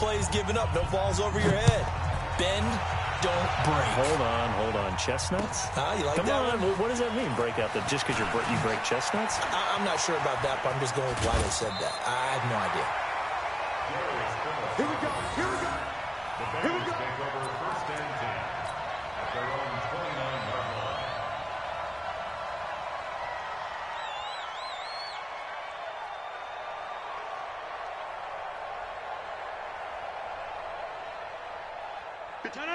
plays given up. No balls over your head. Bend, don't break. Hold on. Chestnuts? You like Come that on. one? What does that mean, break out? Just because you break chestnuts? I'm not sure about that, but I'm just going with why they said that. I have no idea. Here we go. The Bengals take over first and 10 at their own 29-yard line.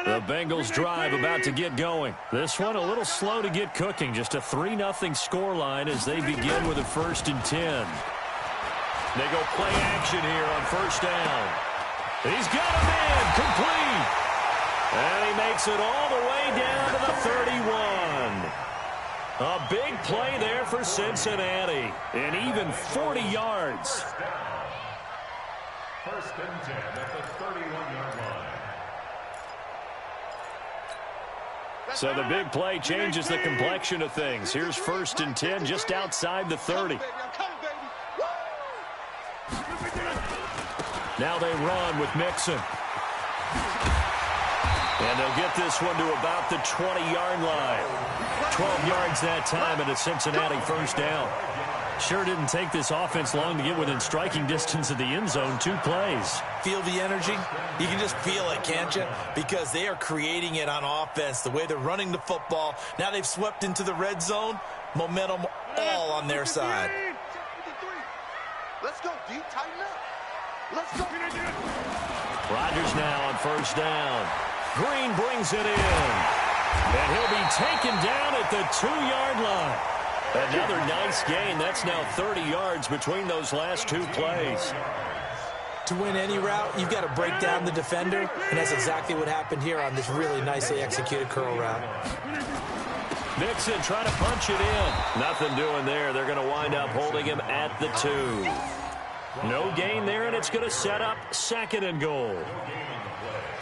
The Bengals drive about to get going. This one a little slow to get cooking. Just a 3-0 scoreline as they begin with a 1st and 10. They go play action here on first down. He's got him in, complete. And he makes it all the way down to the 31. A big play there for Cincinnati. And even 40 yards. First and 10 at the 31-yard line. So the big play changes the complexion of things. Here's 1st and 10 just outside the 30. Now they run with Mixon. And they'll get this one to about the 20-yard line. 12 yards that time and a Cincinnati first down. Sure didn't take this offense long to get within striking distance of the end zone. 2 plays. Feel the energy? You can just feel it, can't you? Because they are creating it on offense. The way they're running the football. Now they've swept into the red zone. Momentum all on their side. Let's go, D. Tighten up. Let's go. Rodgers now on first down. Green brings it in. And he'll be taken down at the 2-yard line. Another nice gain. That's now 30 yards between those last 2 plays. To win any route, you've got to break down the defender, and that's exactly what happened here on this really nicely executed curl route. Mixon trying to punch it in. Nothing doing there. They're going to wind up holding him at the 2. No gain there, and it's going to set up 2nd and goal.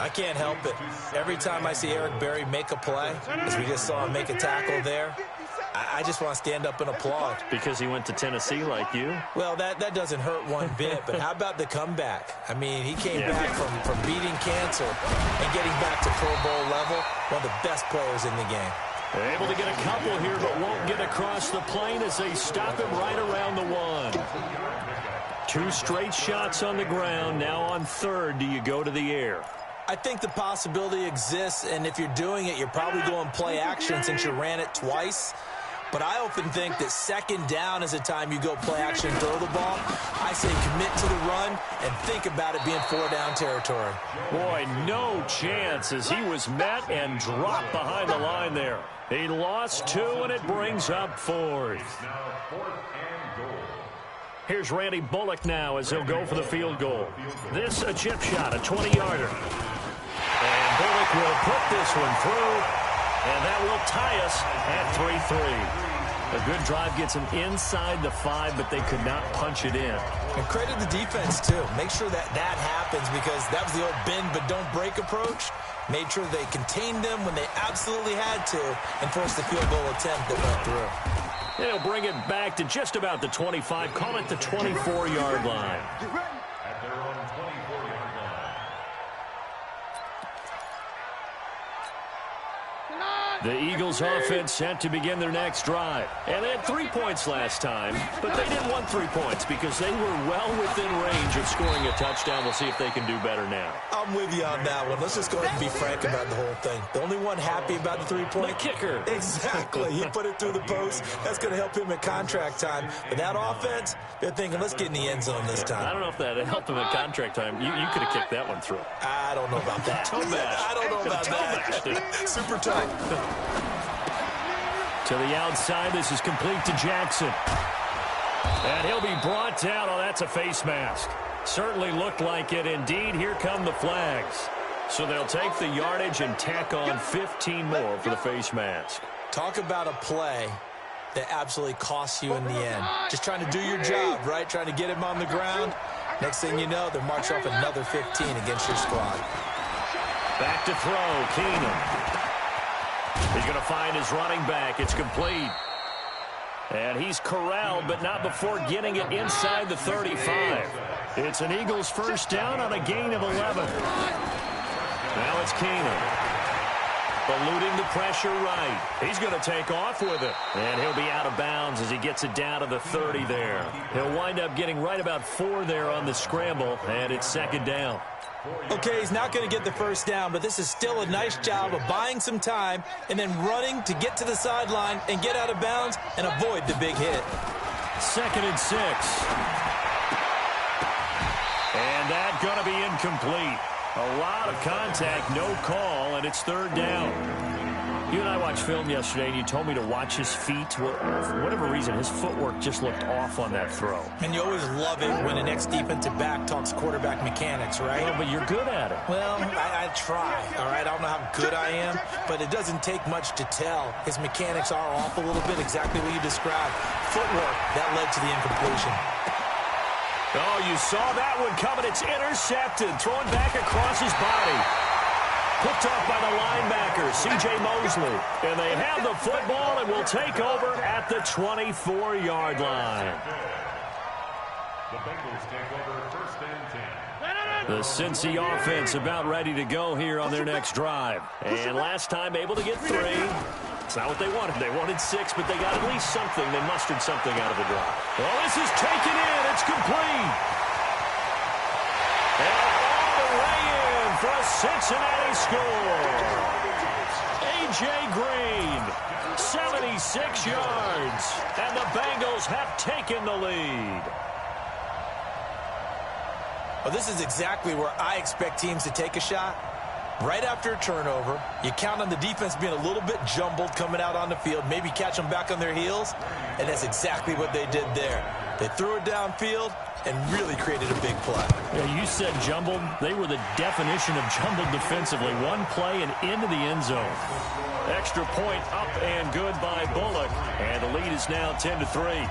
I can't help it. Every time I see Eric Berry make a play, as we just saw him make a tackle there, I just want to stand up and applaud. Because he went to Tennessee like you? Well, that doesn't hurt one bit, but how about the comeback? I mean, he came back from beating cancer and getting back to Pro Bowl level, one of the best players in the game. Able to get a couple here, but won't get across the plane as they stop him right around the 1. 2 straight shots on the ground. Now on 3rd, do you go to the air? I think the possibility exists, and if you're doing it, you're probably going play action since you ran it twice. But I often think that 2nd down is the time you go play action and throw the ball. I say commit to the run and think about it being 4-down territory. Boy, no chance as he was met and dropped behind the line there. He lost 2, and it brings up 4th. Here's Randy Bullock now as he'll go for the field goal. This a chip shot, a 20-yarder. And Bullock will put this one through, and that will tie us at 3-3. A good drive gets him inside the 5, but they could not punch it in. And credit the defense, too. Make sure that happens because that was the old bend but don't break approach. Made sure they contained them when they absolutely had to and forced the field goal attempt that went through. And he'll bring it back to just about the 25, call it the 24-yard line. At their own 24-yard line. The Eagles offense set to begin their next drive. And they had 3 points last time, but they didn't want 3 points because they were well within range of scoring a touchdown. We'll see if they can do better now. I'm with you on that one. Let's just go ahead and be frank about the whole thing. The only one happy about the 3-point? The kicker. Exactly. He put it through the post. That's going to help him at contract time. But that offense, they're thinking, let's get in the end zone this time. I don't know if that helped him at contract time. You could have kicked that one through. I don't know about that. I don't know about that. Super tight. To the outside, this is complete to Jackson. And he'll be brought down. Oh, that's a face mask. Certainly looked like it. Indeed, here come the flags. So they'll take the yardage and tack on 15 more for the face mask. Talk about a play that absolutely costs you in the end. Just trying to do your job, right? Trying to get him on the ground. Next thing you know, they're marching off another 15 against your squad. Back to throw, Keenum. He's going to find his running back. It's complete. And he's corralled, but not before getting it inside the 35. It's an Eagles first down on a gain of 11. Now it's Keenum. Eluding the pressure right. He's going to take off with it. And he'll be out of bounds as he gets it down to the 30 there. He'll wind up getting right about 4 there on the scramble, and it's second down. Okay, he's not going to get the first down, but this is still a nice job of buying some time and then running to get to the sideline and get out of bounds and avoid the big hit. 2nd and 6. And that's going to be incomplete. A lot of contact, no call, and it's 3rd down. You and I watched film yesterday, and you told me to watch his feet. Well, for whatever reason, his footwork just looked off on that throw. And you always love it when an ex-defensive back talks quarterback mechanics, right? Well, but you're good at it. Well, I try, all right? I don't know how good I am, but it doesn't take much to tell. His mechanics are off a little bit, exactly what you described. Footwork, that led to the incompletion. Oh, you saw that one coming. It's intercepted. Thrown back across his body. Picked off by the linebacker, C.J. Mosley. And they have the football and will take over at the 24-yard line. The Bengals take over 1st and 10. The Cincy offense about ready to go here on their next drive. And last time able to get 3. It's not what they wanted. They wanted 6, but they got at least something. They mustered something out of the drive. Well, this is taken in. It's complete. And all the way in for a Cincinnati score. A.J. Green, 76 yards. And the Bengals have taken the lead. Well, this is exactly where I expect teams to take a shot. Right after a turnover, you count on the defense being a little bit jumbled coming out on the field, maybe catch them back on their heels, and that's exactly what they did there. They threw it downfield and really created a big play. Yeah, you said jumbled. They were the definition of jumbled defensively. One play and into the end zone. Extra point up and good by Bullock, and the lead is now 10-3.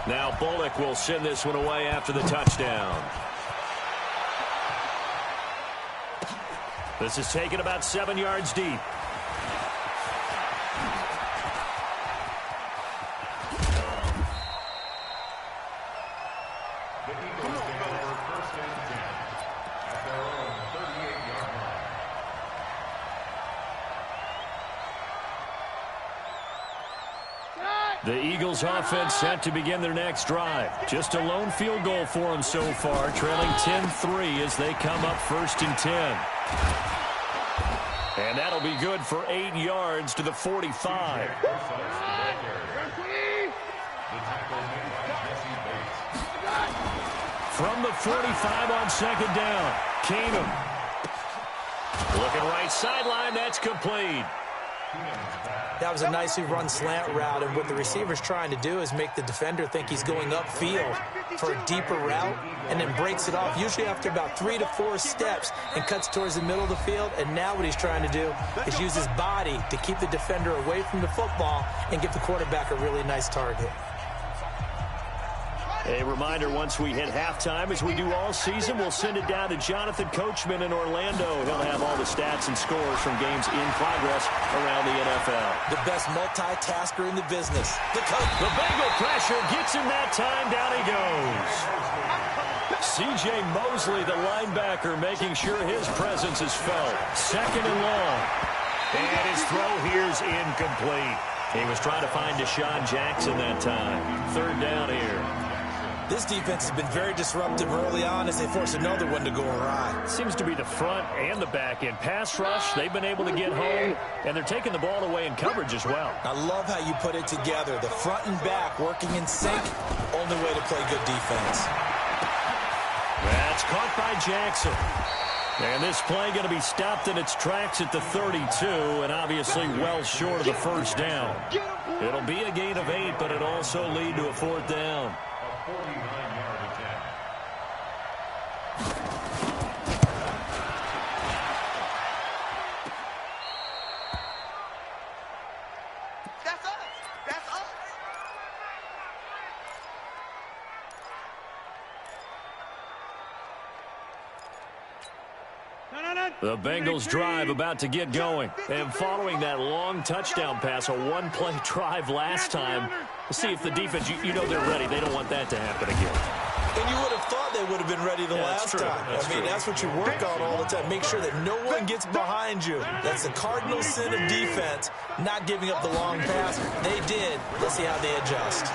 Now Bullock will send this one away after the touchdown. This is taken about 7 yards deep. The Eagles take over 1st and 10 at their own 38-yard line. The Eagles offense set to begin their next drive. Just a lone field goal for them so far, trailing 10-3 as they come up 1st and 10. And that'll be good for 8 yards to the 45. From the 45 on 2nd down, Keenum. Looking right sideline, that's complete. That was a nicely run slant route, and what the receiver's trying to do is make the defender think he's going upfield for a deeper route and then breaks it off, usually after about 3 to 4 steps, and cuts towards the middle of the field. And now what he's trying to do is use his body to keep the defender away from the football and give the quarterback a really nice target. A reminder, once we hit halftime, as we do all season, we'll send it down to Jonathan Coachman in Orlando. He'll have all the stats and scores from games in progress around the NFL. The best multitasker in the business. The Bengal pressure gets him that time. Down he goes. C.J. Mosley, the linebacker, making sure his presence is felt. 2nd and long. And his throw here's incomplete. He was trying to find Deshaun Jackson that time. 3rd down here. This defense has been very disruptive early on as they force another one to go awry. Seems to be the front and the back end. Pass rush, they've been able to get home, and they're taking the ball away in coverage as well. I love how you put it together. The front and back working in sync, only way to play good defense. That's caught by Jackson. And this play going to be stopped in its tracks at the 32, and obviously well short of the 1st down. It'll be a gain of 8, but it'll also lead to a 4th down. 49-yard attempt. That's us. That's us. The Bengals drive about to get going. And following that long touchdown pass, a one-play drive last time, let's see if the defense, you know they're ready. They don't want that to happen again. And you would have thought they would have been ready the last time. That's what you work on all the time. Make sure that no one gets behind you. That's the cardinal sin of defense, not giving up the long pass. They did. Let's see how they adjust.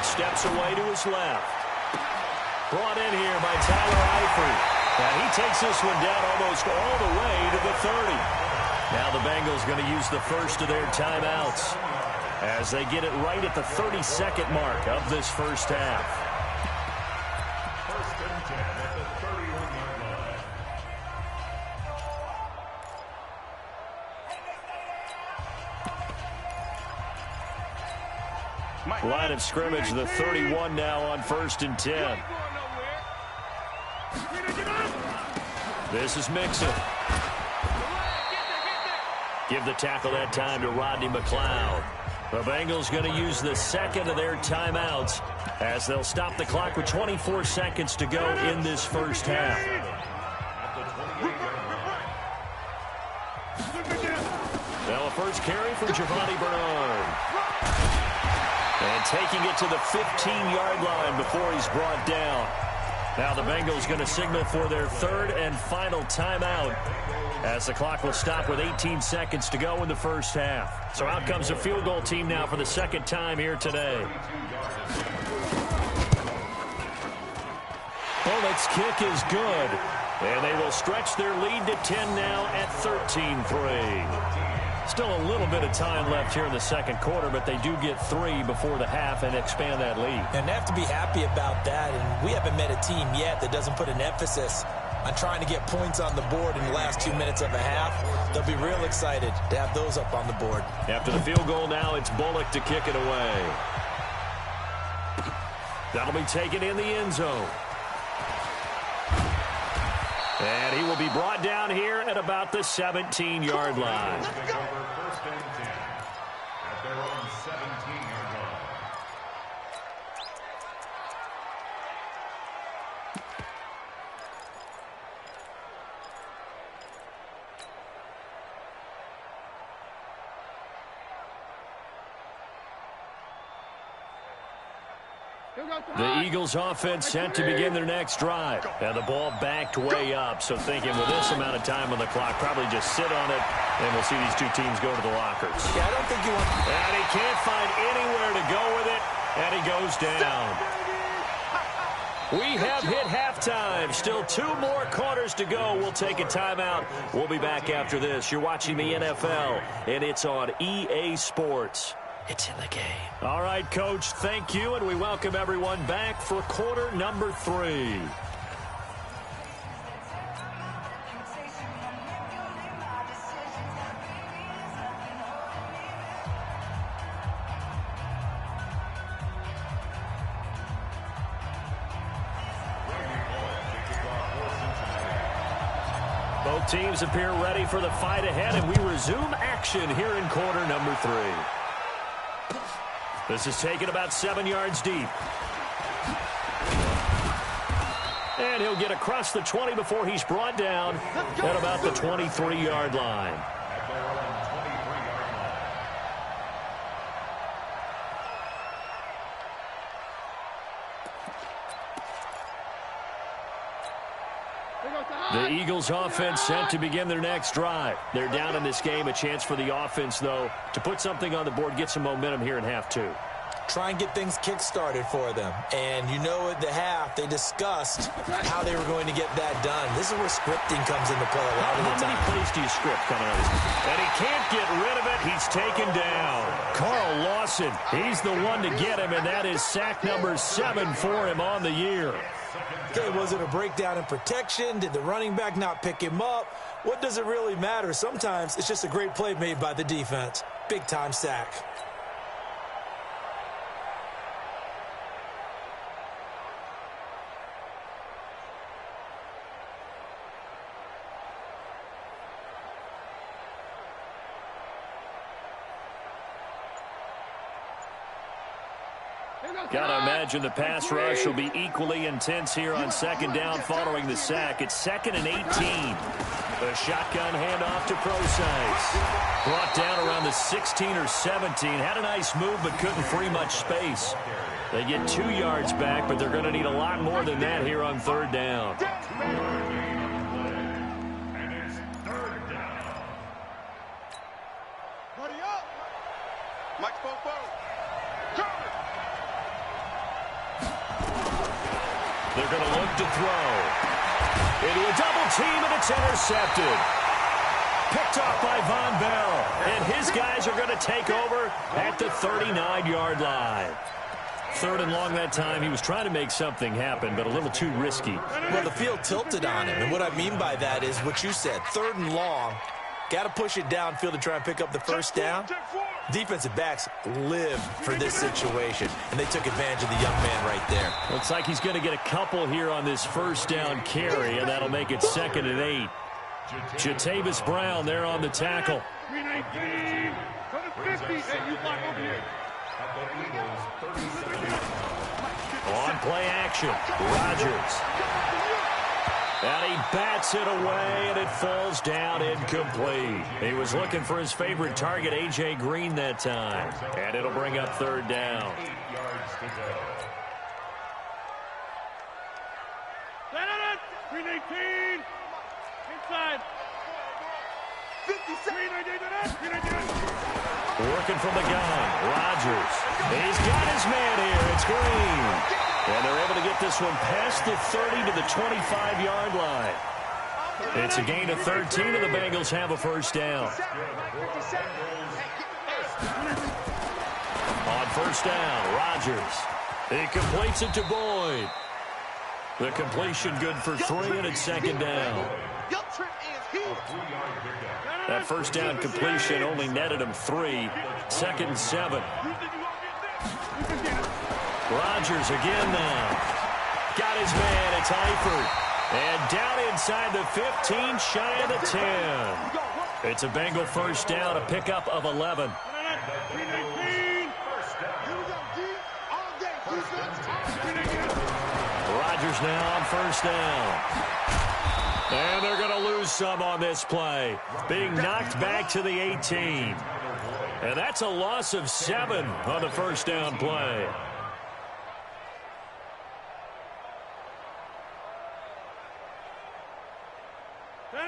Steps away to his left. Brought in here by Tyler Eifert. And he takes this one down almost all the way to the 30. Now the Bengals going to use the first of their timeouts as they get it right at the 32nd mark of this first half. First and 10 at the 31-yard line. Line of scrimmage, the 31 now on 1st and 10. This is Mixon. Give the tackle that time to Rodney McLeod. The Bengals going to use the second of their timeouts as they'll stop the clock with 24 seconds to go in this first half. Now a first carry for Giovanni Bernard. And taking it to the 15-yard line before he's brought down. Now the Bengals going to signal for their third and final timeout as the clock will stop with 18 seconds to go in the first half. So out comes the field goal team now for the second time here today. Bullock's kick is good. And they will stretch their lead to 10 now at 13-3. Still a little bit of time left here in the second quarter, but they do get 3 before the half and expand that lead. And they have to be happy about that. And we haven't met a team yet that doesn't put an emphasis on trying to get points on the board in the last 2 minutes of a half. They'll be real excited to have those up on the board. After the field goal now, it's Bullock to kick it away. That'll be taken in the end zone. And he will be brought down here at about the 17-yard line. First and 10 at their own 17-yard line. The Eagles offense set to begin their next drive. And the ball backed way up. So thinking with this amount of time on the clock, probably just sit on it, and we'll see these two teams go to the lockers. Yeah, I don't think you want... And he can't find anywhere to go with it, and he goes down. We have hit halftime. Still 2 more quarters to go. We'll take a timeout. We'll be back after this. You're watching the NFL, and it's on EA Sports. It's in the game. All right, Coach, thank you, and we welcome everyone back for quarter number 3. Both teams appear ready for the fight ahead, and we resume action here in quarter number 3. This is taken about 7 yards deep. And he'll get across the 20 before he's brought down at about the 23-yard line. The Eagles offense set to begin their next drive. They're down in this game. A chance for the offense, though, to put something on the board, get some momentum here in half 2. Try and get things kick-started for them. And you know at the half, they discussed how they were going to get that done. This is where scripting comes into play a lot of the time. How many plays do you script coming out of this? And he can't get rid of it. He's taken down. Carl Lawson, he's the one to get him, and that is sack number 7 for him on the year. Okay, was it a breakdown in protection? Did the running back not pick him up? What does it really matter? Sometimes it's just a great play made by the defense. Big-time sack. Gotta imagine the pass rush will be equally intense here on second down following the sack. It's 2nd and 18. The shotgun handoff to Procise. Brought down around the 16 or 17. Had a nice move, but couldn't free much space. They get 2 yards back, but they're going to need a lot more than that here on 3rd down. They're going to look to throw. Into a double team, and it's intercepted. Picked off by Von Bell. And his guys are going to take over at the 39-yard line. 3rd and long that time. He was trying to make something happen, but a little too risky. Well, the field tilted on him. And what I mean by that is what you said. 3rd and long. Got to push it downfield to try and pick up the first down. Defensive backs live for this situation, and they took advantage of the young man right there. Looks like he's going to get a couple here on this first down carry, and that'll make it 2nd and 8. Jatavis Brown there on the tackle. 319, go to 50, and you block over here. On play action, Rodgers. And he bats it away, and it falls down incomplete. He was looking for his favorite target, A.J. Green, that time. And it'll bring up 3rd down. 8 yards to go. 319, inside. 57. Working from the gun, Rodgers. He's got his man here. It's Green. And they're able to get this one past the 30 to the 25-yard line. It's a gain of 13, and the Bengals have a first down. On first down, Rodgers. He completes it to Boyd. The completion good for 3, and it's 2nd down. That first down completion only netted him 3. 2nd and 7. Rodgers again now. Got his man. It's Eifert. And down inside the 15, shy of the 10. It's a Bengal first down, a pickup of 11. Rodgers now on first down. And they're going to lose some on this play. Being knocked back to the 18. And that's a loss of 7 on the first down play.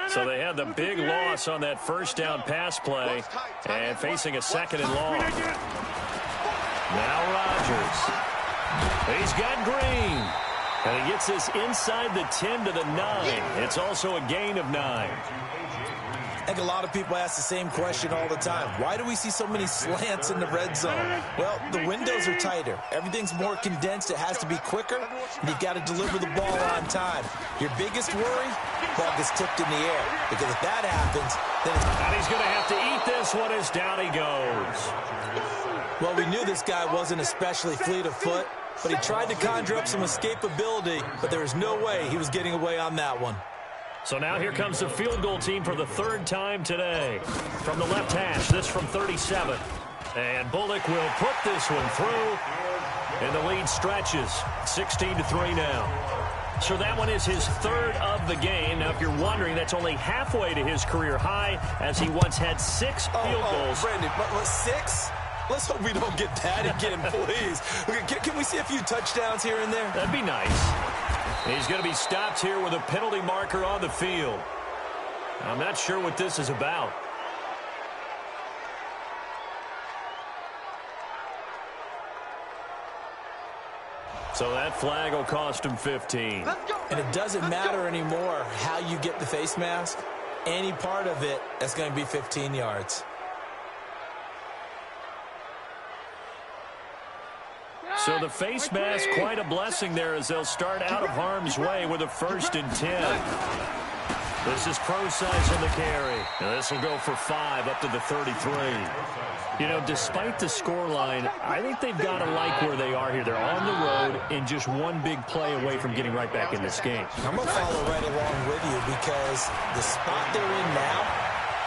So they had the big loss on that first down pass play and facing a 2nd and long. Now Rodgers. He's got Green. And he gets this inside the 10 to the 9. It's also a gain of 9. I think a lot of people ask the same question all the time. Why do we see so many slants in the red zone? Well, the windows are tighter. Everything's more condensed. It has to be quicker, and you've got to deliver the ball on time. Your biggest worry, ball gets tipped in the air. Because if that happens, then it's... And he's going to have to eat this one as down he goes. Well, we knew this guy wasn't especially fleet of foot, but he tried to conjure up some escapability, but there was no way he was getting away on that one. So now here comes the field goal team for the 3rd time today. From the left hash, this from 37. And Bullock will put this one through. And the lead stretches 16-3 now. So that one is his 3rd of the game. Now, if you're wondering, that's only halfway to his career high, as he once had 6 field goals. Brandon, but 6? Let's hope we don't get that again, please. Can we see a few touchdowns here and there? That'd be nice. He's going to be stopped here with a penalty marker on the field. I'm not sure what this is about. So that flag will cost him 15. And it doesn't matter anymore how you get the face mask. Any part of it, that's going to be 15 yards. So the face mask, quite a blessing there as they'll start out of harm's way with a 1st and 10. This is Procise on the carry. And this will go for 5 up to the 33. You know, despite the scoreline, I think they've got to like where they are here. They're on the road and just one big play away from getting right back in this game. I'm going to follow right along with you because the spot they're in now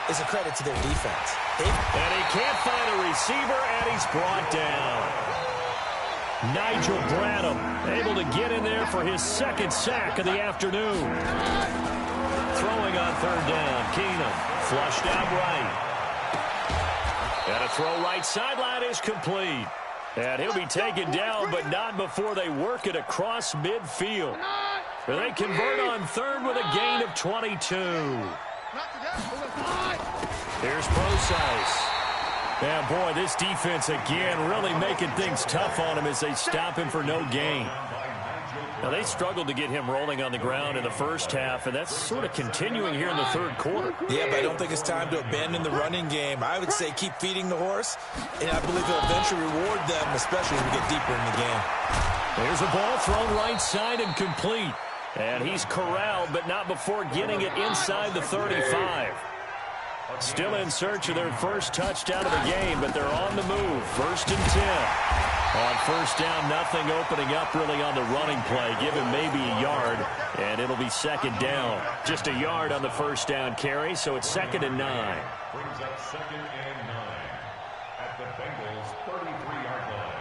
is a credit to their defense. And he can't find a receiver, and he's brought down. Nigel Bradham able to get in there for his second sack of the afternoon. Throwing on third down, Keenum flushed out right. And a throw right sideline is complete. And he'll be taken down, but not before they work it across midfield. They convert on third with a gain of 22. Here's Procise. Yeah, boy, this defense again really making things tough on him as they stop him for no gain. Now, they struggled to get him rolling on the ground in the first half, and that's sort of continuing here in the third quarter. Yeah, but I don't think it's time to abandon the running game. I would say keep feeding the horse, and I believe he'll eventually reward them, especially as we get deeper in the game. There's a ball thrown right side and complete. And he's corralled, but not before getting it inside the 35. Still in search of their first touchdown of the game, but they're on the move. 1st and 10. On first down, nothing opening up really on the running play. Give him maybe a yard, and it'll be second down. Just a yard on the first down carry, so it's 2nd and 9. Brings up 2nd and 9 at the Bengals' 33-yard line.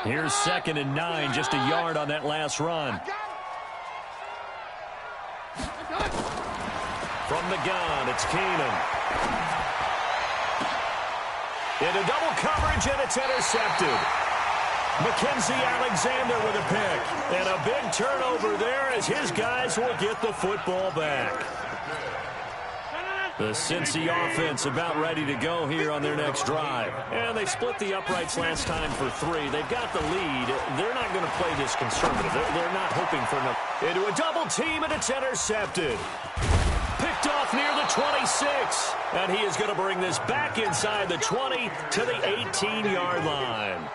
Here's 2nd and 9, just a yard on that last run. From the gun, it's Keenum. Into double coverage, and it's intercepted. Mackenzie Alexander with a pick. And a big turnover there as his guys will get the football back. The Cincy offense about ready to go here on their next drive. And they split the uprights last time for 3. They've got the lead. They're not going to play this conservative. They're not hoping for enough. Into a double team, and it's intercepted. Picked off near the 26. And he is going to bring this back inside the 20 to the 18-yard line.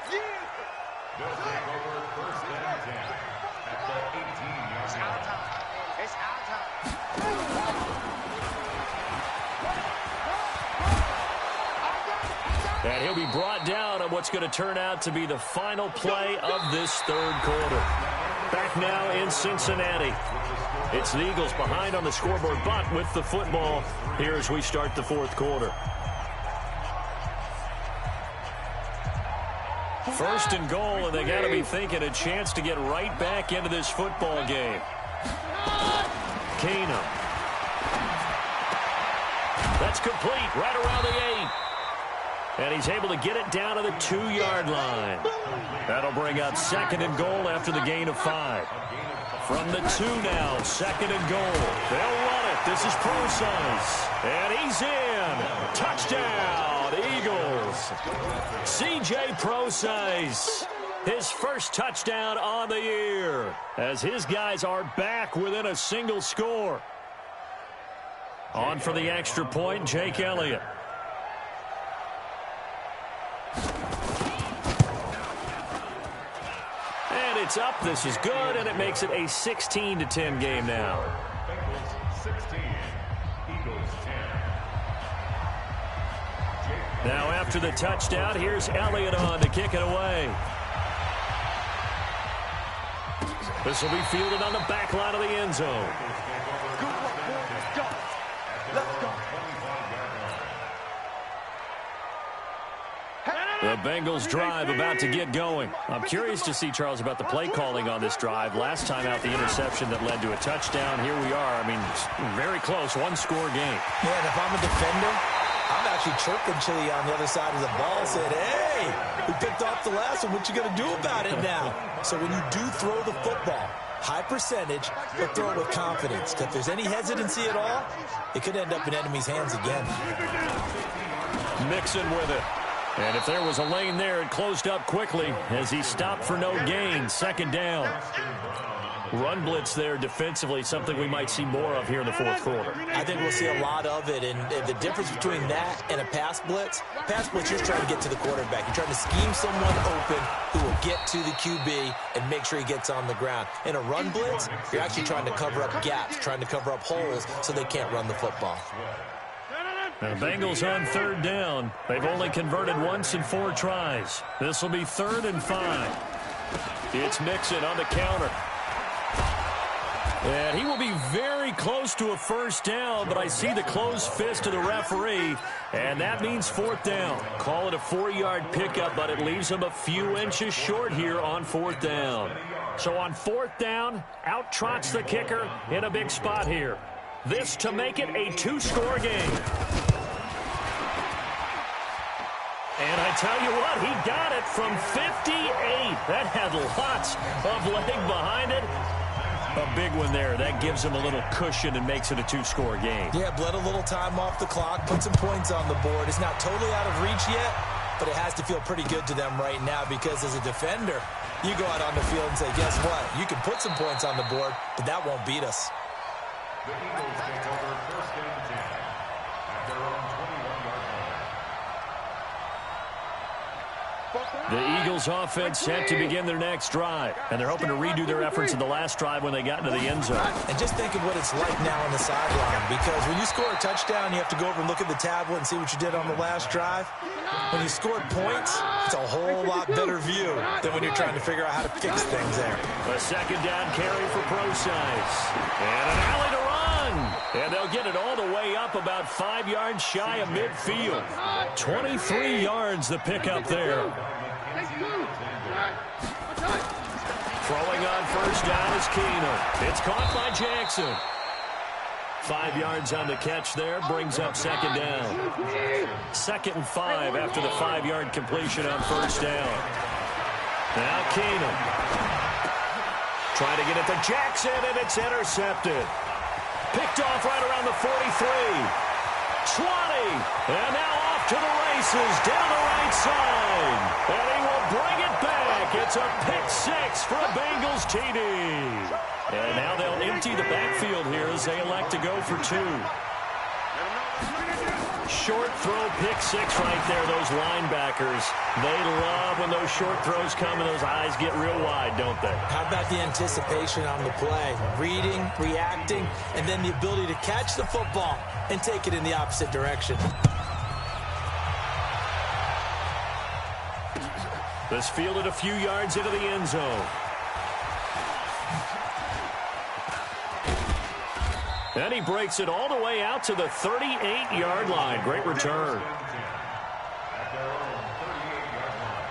They'll take over 1st and 10 at the 18-yard line. It's our time. And he'll be brought down on what's going to turn out to be the final play of this third quarter. Back now in Cincinnati. It's the Eagles behind on the scoreboard, but with the football here as we start the fourth quarter. 1st and goal, and they got to be thinking a chance to get right back into this football game. Keenum. That's complete right around the 8. And he's able to get it down to the 2-yard line. That'll bring up 2nd and goal after the gain of 5. From the 2 now, 2nd and goal. They'll run it. This is Procise. And he's in. Touchdown, Eagles. C.J. Procise, his first touchdown on the year, as his guys are back within a single score. On for the extra point, Jake Elliott. And it's up. This is good, and it makes it a 16-10 game now. Bengals 16, Eagles 10. Now after the touchdown, here's Elliott on to kick it away. This will be fielded on the back line of the end zone. Good luck, boys. Let's go. Let's go. The Bengals drive about to get going. I'm curious to see, Charles, about the play calling on this drive. Last time out, the interception that led to a touchdown. Here we are. I mean, very close, one-score game. Yeah, and if I'm a defender, I'm actually chirping Chili on the other side of the ball, saying, hey, we picked off the last one. What you going to do about it now? So when you do throw the football, high percentage, but throw it with confidence. Because if there's any hesitancy at all, it could end up in enemy's hands again. Mixon with it. And if there was a lane there, it closed up quickly as he stopped for no gain. 2nd down. Run blitz there defensively, something we might see more of here in the fourth quarter. I think we'll see a lot of it, and the difference between that and a pass blitz, you're trying to get to the quarterback. You're trying to scheme someone open who will get to the QB and make sure he gets on the ground. In a run blitz, you're actually trying to cover up gaps, trying to cover up holes so they can't run the football. Now, the Bengals on 3rd down. They've only converted once in 4 tries. This will be 3rd and 5. It's Mixon on the counter. And he will be very close to a first down, but I see the closed fist of the referee, and that means fourth down. Call it a 4-yard pickup, but it leaves him a few inches short here on fourth down. So on fourth down, out trots the kicker in a big spot here. This to make it a 2-score game. And I tell you what, he got it from 58. That had lots of leg behind it. A big one there. That gives him a little cushion and makes it a 2-score game. Yeah, bled a little time off the clock, put some points on the board. It's not totally out of reach yet, but it has to feel pretty good to them right now because as a defender, you go out on the field and say, guess what? You can put some points on the board, but that won't beat us. The Eagles take over first and 10 at their own 21-yard line. The Eagles offense set to begin their next drive, and they're hoping to redo their efforts in the last drive when they got into the end zone. And just think of what it's like now on the sideline, because when you score a touchdown, you have to go over and look at the tablet and see what you did on the last drive. When you scored points, it's a whole lot better view than when you're trying to figure out how to fix things there. A second down carry for Procise. And an alley to run. And they'll get it all the way up about 5 yards shy of midfield. 23 yards the pickup there. Throwing on first down is Keenum. It's caught by Jackson. 5 yards on the catch there, brings up second down. 2nd and 5 after the 5-yard completion on first down. Now Keenum. Trying to get it to Jackson, and it's intercepted. Picked off right around the 43. 20. And now off to the races down the right side. And he will bring it back. It's a pick 6 for a Bengals TD. And now they'll empty the backfield here as they elect to go for 2. Short throw, pick 6 right there, those linebackers. They love when those short throws come and those eyes get real wide, don't they? How about the anticipation on the play? Reading, reacting, and then the ability to catch the football and take it in the opposite direction. This fielded a few yards into the end zone. And he breaks it all the way out to the 38-yard line. Great return. At their own 38-yard line.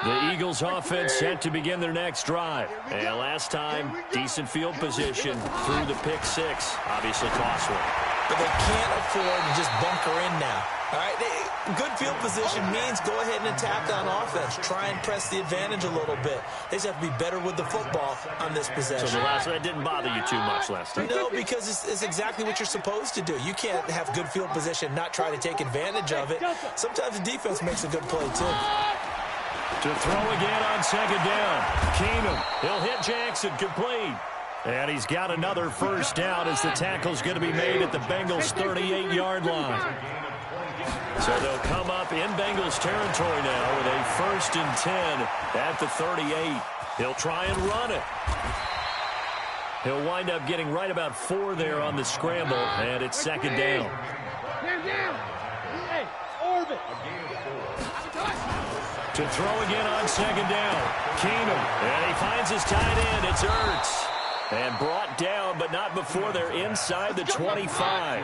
The Eagles offense set to begin their next drive. And last time, decent field position through the pick 6. Obviously cost one. But they can't afford to just bunker in now. All right, good field position means go ahead and attack on offense. Try and press the advantage a little bit. They just have to be better with the football on this possession. So the last one didn't bother you too much last time? No, because it's exactly what you're supposed to do. You can't have good field position, not try to take advantage of it. Sometimes the defense makes a good play, too. To throw again on second down. Keenum, he'll hit Jackson, complete. And he's got another first down as the tackle's going to be made at the Bengals' 38-yard line. So they'll come up in Bengals territory now with a 1st and 10 at the 38. He'll try and run it. He'll wind up getting right about 4 there on the scramble, and it's second down. To throw again on second down. Keenum, and he finds his tight end. It's Ertz. And brought down, but not before they're inside the 25.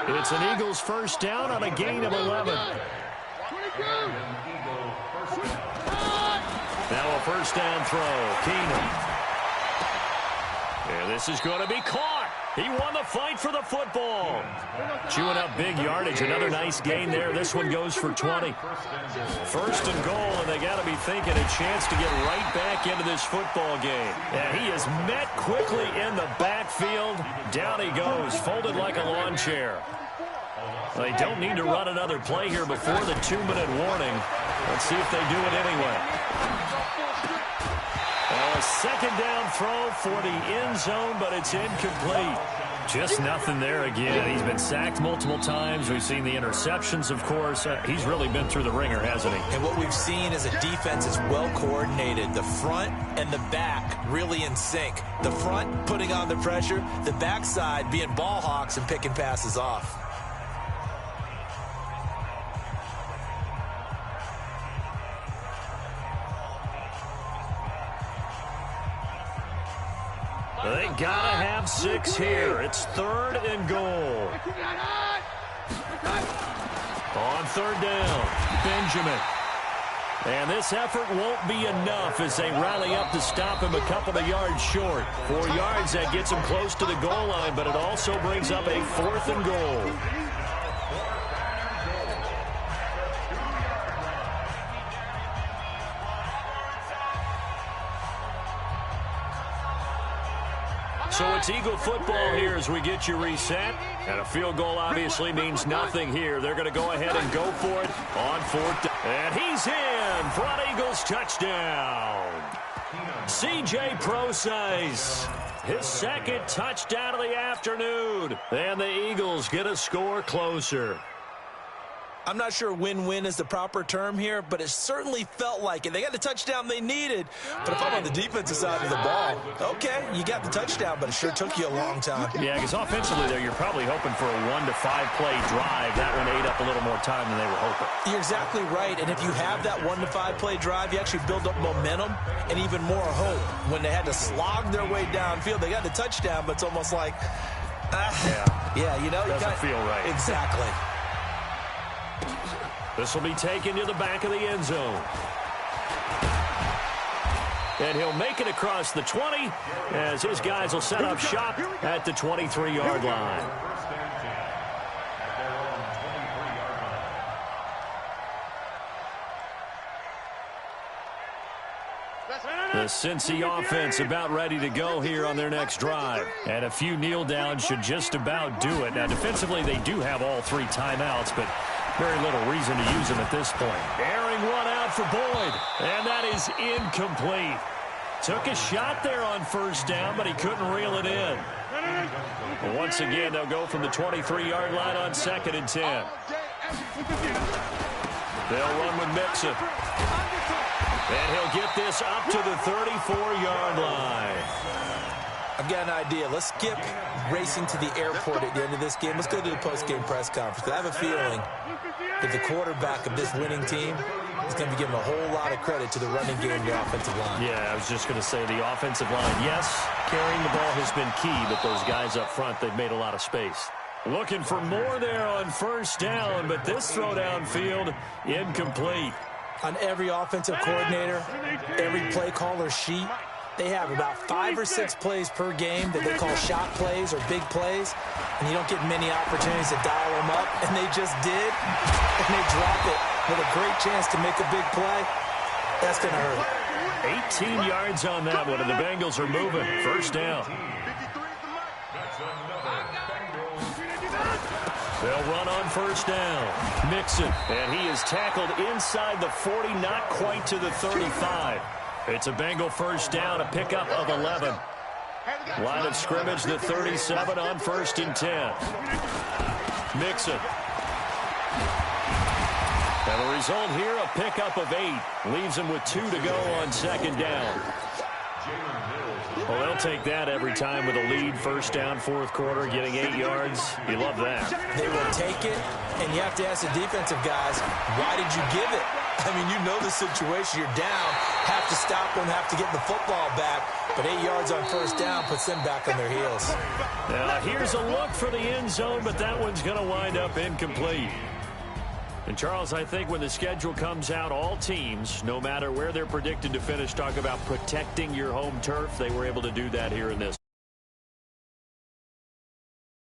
It's an Eagles first down on a gain of 11. Now a first down throw. Keenum. And this is going to be caught. He won the fight for the football. Chewing up big yardage. Another nice gain there. This one goes for 20. 1st and goal, and they got to be thinking a chance to get right back into this football game. And he is met quickly in the backfield. Down he goes, folded like a lawn chair. They don't need to run another play here before the 2-minute warning. Let's see if they do it anyway. A second down throw for the end zone, but it's incomplete. Just nothing there again. He's been sacked multiple times. We've seen the interceptions, of course. He's really been through the ringer, hasn't he? And what we've seen is a defense is well coordinated. The front and the back really in sync. The front putting on the pressure, the backside being ball hawks and picking passes off. They gotta have 6 here. It's 3rd and goal. On 3rd down, Benjamin. And this effort won't be enough as they rally up to stop him a couple of yards short. 4 yards, that gets him close to the goal line, but it also brings up a 4th and goal. So it's Eagle football here as we get you reset. And a field goal obviously means nothing here. They're going to go ahead and go for it on 4th down. And he's in for an Eagles touchdown. C.J. Procise, his 2nd touchdown of the afternoon. And the Eagles get a score closer. I'm not sure win-win is the proper term here, but it certainly felt like it. They got the touchdown they needed, but if I'm on the defensive side of the ball, okay, you got the touchdown, but it sure took you a long time. Yeah, because offensively there, you're probably hoping for a 1 to 5 play drive. That one ate up a little more time than they were hoping. You're exactly right, and if you have that 1 to 5 play drive, you actually build up momentum and even more hope. When they had to slog their way downfield, they got the touchdown, but it's almost like, yeah, you know, doesn't feel right. Exactly. This will be taken to the back of the end zone. And he'll make it across the 20 as his guys will set up shop at the 23-yard line. The Cincy offense about ready to go here on their next drive. And a few kneel downs should just about do it. Now, defensively, they do have all 3 timeouts, but very little reason to use them at this point. Airing one out for Boyd, and that is incomplete. Took a shot there on 1st down, but he couldn't reel it in. But once again, they'll go from the 23-yard line on 2nd and 10. They'll run with Mixon. And he'll get this up to the 34-yard line. I've got an idea. Let's skip racing to the airport at the end of this game. Let's go to the post-game press conference. I have a feeling that the quarterback of this winning team is going to be given a whole lot of credit to the running game and the offensive line. Yeah, I was just going to say the offensive line, yes, carrying the ball has been key, but those guys up front, they've made a lot of space. Looking for more there on 1st down, but this throw downfield, incomplete. On every offensive coordinator, every play caller sheet, they have about 5 or 6 plays per game that they call shot plays or big plays, and you don't get many opportunities to dial them up, and they just did, and they drop it with a great chance to make a big play. That's going to hurt. 18 yards on that one, and the Bengals are moving. 1st down. They'll run on 1st down. Mixon, and he is tackled inside the 40, not quite to the 35. It's a Bengal 1st down, a pickup of 11. Line of scrimmage, the 37 on 1st and 10. Mixon. And the result here, a pickup of 8. Leaves him with 2 to go on 2nd down. Well, they'll take that every time with a lead. 1st down, 4th quarter, getting 8 yards. You love that. They will take it, and you have to ask the defensive guys, why did you give it? I mean, you know the situation. You're down, have to stop them, have to get the football back, but 8 yards on 1st down puts them back on their heels. Now, here's a look for the end zone, but that one's going to wind up incomplete. And, Charles, I think when the schedule comes out, all teams, no matter where they're predicted to finish, talk about protecting your home turf. They were able to do that here in this